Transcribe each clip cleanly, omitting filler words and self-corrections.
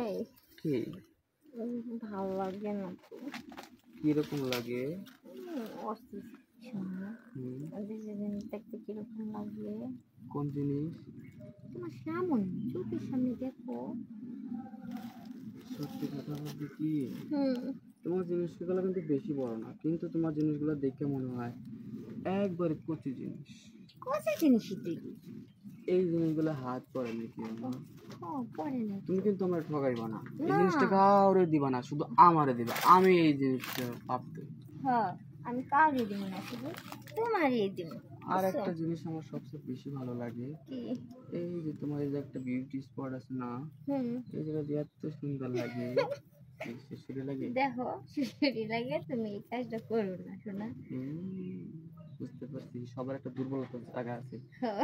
এই কি ভালো লাগে না তো। কিরকম লাগে? অস্থির জিনিস দেখতে কিরকম লাগে? কোন জিনিস? তোমার সামনে চোখের সামনে দেখো। সত্যি কথা বলতে কি, হুম, তোমার জিনিসগুলো কিন্তু বেশি বড় না, কিন্তু তোমার জিনিসগুলো দেখে মনে হয় একবারে কচি জিনিস। কত জিনিসই দেখি। এই জিনিসগুলো হাত পড়ে নাকি আমার? পরে না তুমি কিন্তু আমার ঠকাইবা না, এই না। জিনিসটা কাউরে দিবা না, শুধু আমারে দিবা। আমি এই জিনিসটা ভাবতে। হ্যাঁ, আমি কাউকে দিব না, শুধু তোমারই দিব। আর একটা জিনিস আমার সবচেয়ে বেশি ভালো লাগে, কি? এই যে তোমার এই যে একটা বিউটি স্পট আছে না, হুম, এই জায়গা দিয়ে এত সুন্দর লাগে, সেটা লাগে। দেখো শিশুরি লাগে, তুমি এই কাজটা করো না শোনা। বুঝতে পারছি, সবার একটা দুর্বলতা জায়গা আছে,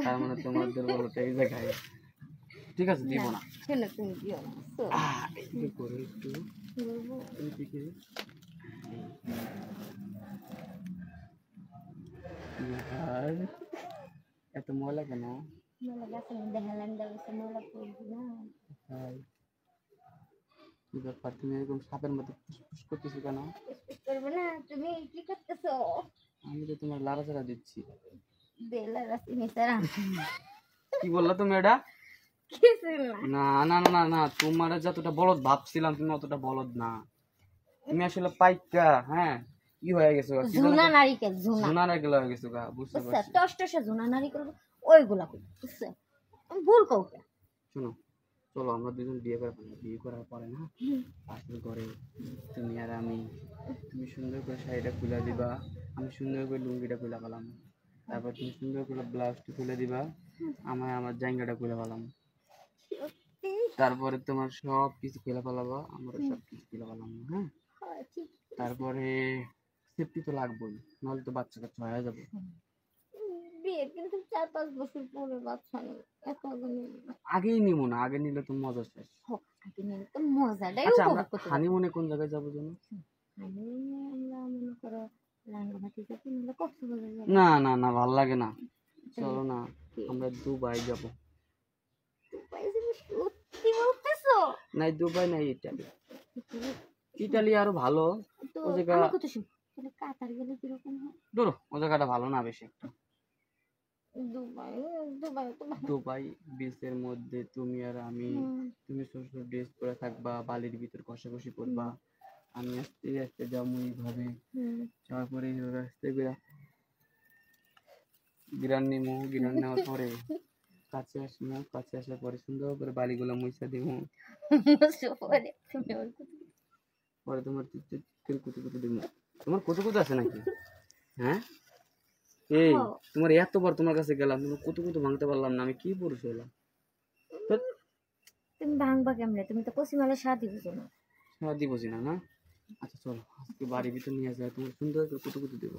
তার মানে তোমার দুর্বলতা এই জায়গায়। ঠিক আছে, দিব না। শোনো, তুমি দিও না। এই করে একটু এইদিকে। আর এত ময়লা কেন? ময়লা গাছে দেখালাম, দেখো ময়লা পড়বি না। তাই কি ব্যাপার, তুমি এরকম সাপের মতো ফুসফুস করতেছো কেন? করবো না, তুমি কি করতেছো? আমি তো তোমার লাড়াচাড়া দিচ্ছি। বেলা রাস্তি মিসারা কি বললা তুমি এটা? কিছু না। না না না না, তোমার যতটা বলদ ভাবছিলাম তুমি অতটা বলদ না। তুমি আসলে পাইকা, হ্যাঁ, কি হয়ে গেছো? ঝুনা নারিকেল, ঝুনা নারকেল হয়ে গেছো গা, বুঝতে পারছি। টস টসে ঝুনা নারিকেল ওইগুলা কই, বুঝছো? আমি ভুল কাউকে। শোনো, চলো আমরা দুজন বিয়ে করে ফেলবো। বিয়ে করার পরে না, পাশের ঘরে তুমি আর আমি, তুমি সুন্দর করে শাড়িটা খুলে দিবা, আমি সুন্দর করে লুঙ্গিটা খুলে পেলাম, তারপর তুমি সুন্দর করে ব্লাউজটা খুলে দিবা, আমার জাঙ্গাটা খুলে পেলাম, তারপরে তোমার সব কিছু খুলে ফেলাবা, আমরা সব কিছু খুলে পেলাম। হ্যাঁ, তারপরে সেফটি তো লাগবেই, নাহলে তো বাচ্চা কাচ্চা হয়ে যাবে। বিয়ে কিন্তু 4-5 বছর পরে বাচ্চা নেই, এত আগে নেই। আগেই নিব না, আগে নিলে তো মজা শেষ। আগে নিলে তো মজাটাই আচ্ছা, আমরা উপভোগ করতে পারবো। হানিমুনে কোন জায়গায় যাবো জানো? হানিমুনে আমরা মনে করো রাঙ্গামাটি যাবো, নাহলে কক্সবাজার যাবো। না না না, ভাল লাগে না, চলো না আমরা দুবাই যাব। দুবাই যাবো? সত্যি বলতেছো? নাই দুবাই নাই ইটালি। ইটালি আরো ভালো। তো ও জায়গা, আমার কথা শুন, তাহলে কাতার গেলে কিরকম হয়? ধরো ও জায়গাটা ভালো না বেশি একটা। দুবাই, দুবাই তো ভালো। দুবাই বিচের মধ্যে তুমি আর আমি, তুমি সুন্দর ড্রেস পরে থাকবা, বালির ভিতর কষাকষি করবা, আমি আস্তে আস্তে যাবো এইভাবে, যাওয়ার পরে এইভাবে আস্তে করে গিরান নিমু, গিরান নেওয়ার পরে কাছে আসবো, কাছে আসার পরে সুন্দর করে বালিগুলো মুছা দিব, পরে তুমি ওর কথা। পরে তোমার কুতু কুতু দিব। তোমার কুতু কুতু আছে নাকি? হ্যাঁ, এই তোমার এতবার তোমার কাছে গেলাম, তুমি কুতু কুতু ভাঙতে পারলাম না, আমি কি পুরুষ হলাম? তুমি ভাঙবা কেমনে? তুমি তো কচিমালা শাদি বুঝো না। সারা দিব না না। আচ্ছা চলো আজকে বাড়ির ভিতর নিয়ে যায়, তোমার সুন্দর করে কুতু কুতু দেবো।